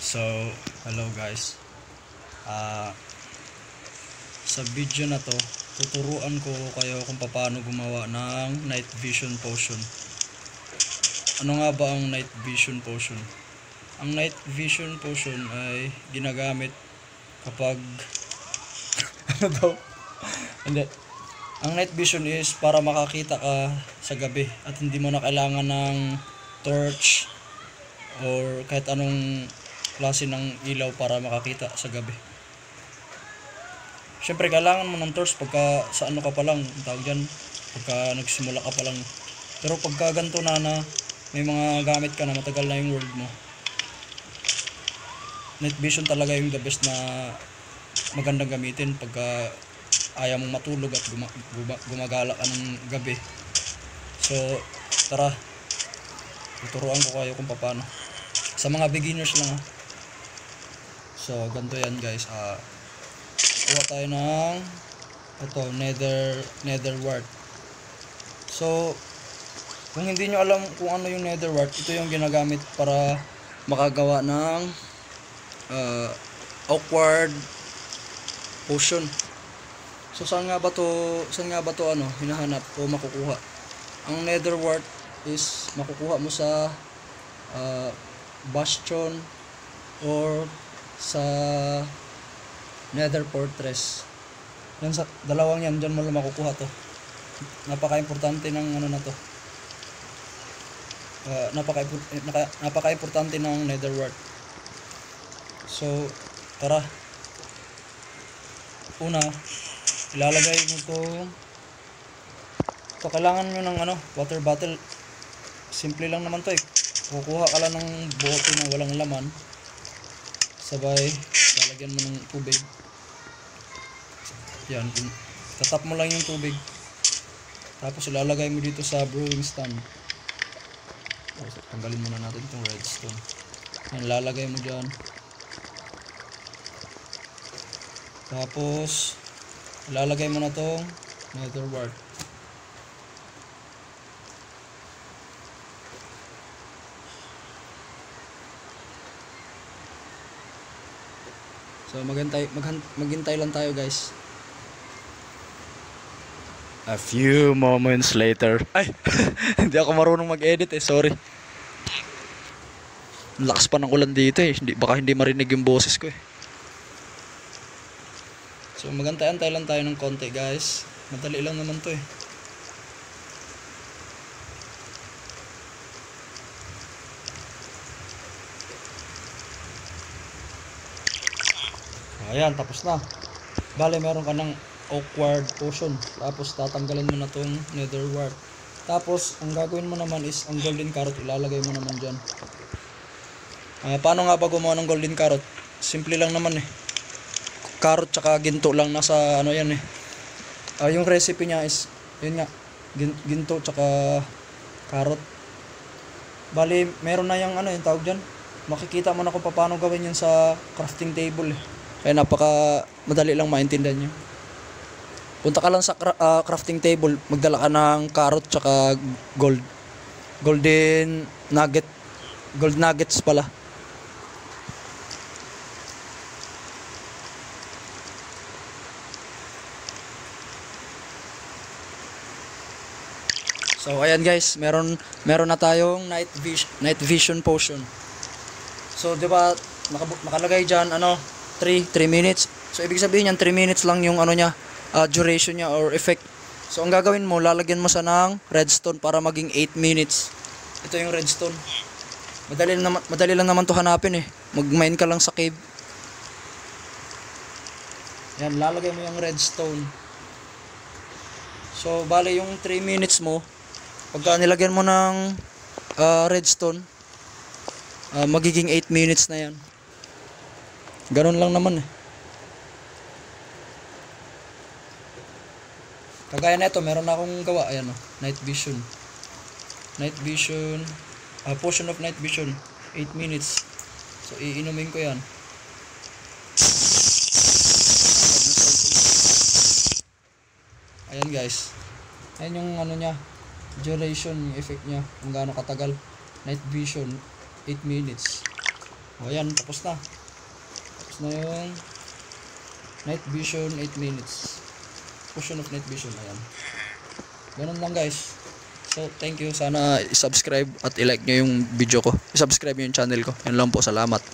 So, hello guys. Sa video na to, tuturuan ko kayo kung paano gumawa ng night vision potion. Ano nga ba ang night vision potion? Ang night vision potion ay ginagamit kapag ano daw? Hindi. Ang night vision is para makakita ka sa gabi at hindi mo na kailangan ng torch or kahit anong klase ng ilaw para makakita sa gabi. Siyempre kailangan mo ng torch pagka sa ano ka pa lang, tawag dyan, pagka nagsimula ka pa lang. Pero pagka ganito na may mga gamit ka na matagal na yung world mo, night vision talaga yung the best na magandang gamitin pagka ayaw mong matulog at gumagala ka ng gabi. So tara, tuturuan ko kayo kung paano. Sa mga beginners lang ha. So ganito yan guys. Kuha tayo ng ito, nether wart. So kung hindi nyo alam kung ano yung nether wart, ito yung ginagamit para makagawa ng awkward potion. So saan nga ba to hinahanap o makukuha? Ang nether wart is makukuha mo sa bastion or sa nether fortress. Yan sa dalawang yan, dyan mo lang makukuha to. Napaka-importante ng ano na to. Napaka-importante ng nether wart. So tara. Una, ilalagay mo to kailangan nyo ng water bottle. Simple lang naman to eh. Kukuha ka lang ng bote na walang laman, sabay lalagyan mo ng tubig. Yan, tatap mo lang yung tubig, tapos ilalagay mo dito sa brewing stand. Tanggalin muna natin itong redstone. Yan, lalagay mo dyan. Tapos ilalagay mo na tong nether wart. So maghintay lang tayo guys. A few moments later. Ay, hindi ako marunong mag-edit eh, sorry. Lakas pa ng ulan dito eh. Baka hindi marinig yung boses ko eh. So magantay-antay lang tayo ng konti guys. Madali lang naman to eh. Ayan, tapos na. Bale, meron ka ng awkward potion. Tapos tatanggalin mo na tong nether wart. Tapos ang gagawin mo naman is ang golden carrot ilalagay mo naman dyan. Paano nga ba gumawa ng golden carrot? Simple lang naman eh. Carrot tsaka ginto lang, nasa ano yan eh. Yung recipe niya is yun nga, ginto tsaka carrot. Bali meron na yung yung tawag dyan. Makikita mo na kung paano gawin yun sa crafting table eh. Kaya napaka madali lang maintindihan nyo. Punta ka lang sa crafting table, magdala ka ng carrot tsaka golden nuggets pala. So ayan guys, meron na tayong night vision potion. So 'di ba nakalagay diyan 3 minutes. So ibig sabihin yan 3 minutes lang yung niya, duration niya or effect. So ang gagawin mo, lalagyan mo sa ng redstone para maging 8 minutes. Ito yung redstone. Madali lang naman to hanapin eh. Mag-mine ka lang sa cave. Yan, lalagay mo yung redstone. So bale yung 3 minutes mo, pagka nilagyan mo ng redstone, magiging 8 minutes na yan. Ganun lang naman eh. Kagaya na ito, meron na akong gawa. Ayan night vision. Potion of night vision. 8 minutes. So iinumin ko yan. Ayan guys. Ayan yung niya, duration, yung effect niya, kung gaano katagal. Night vision 8 minutes. O ayan, tapos na. Tapos na yung night vision 8 minutes. Fusion of night vision, ayan. Ganun lang guys. So, thank you. Sana i-subscribe at i-like nyo yung video ko. I-subscribe nyo yung channel ko. Yan lang po. Salamat.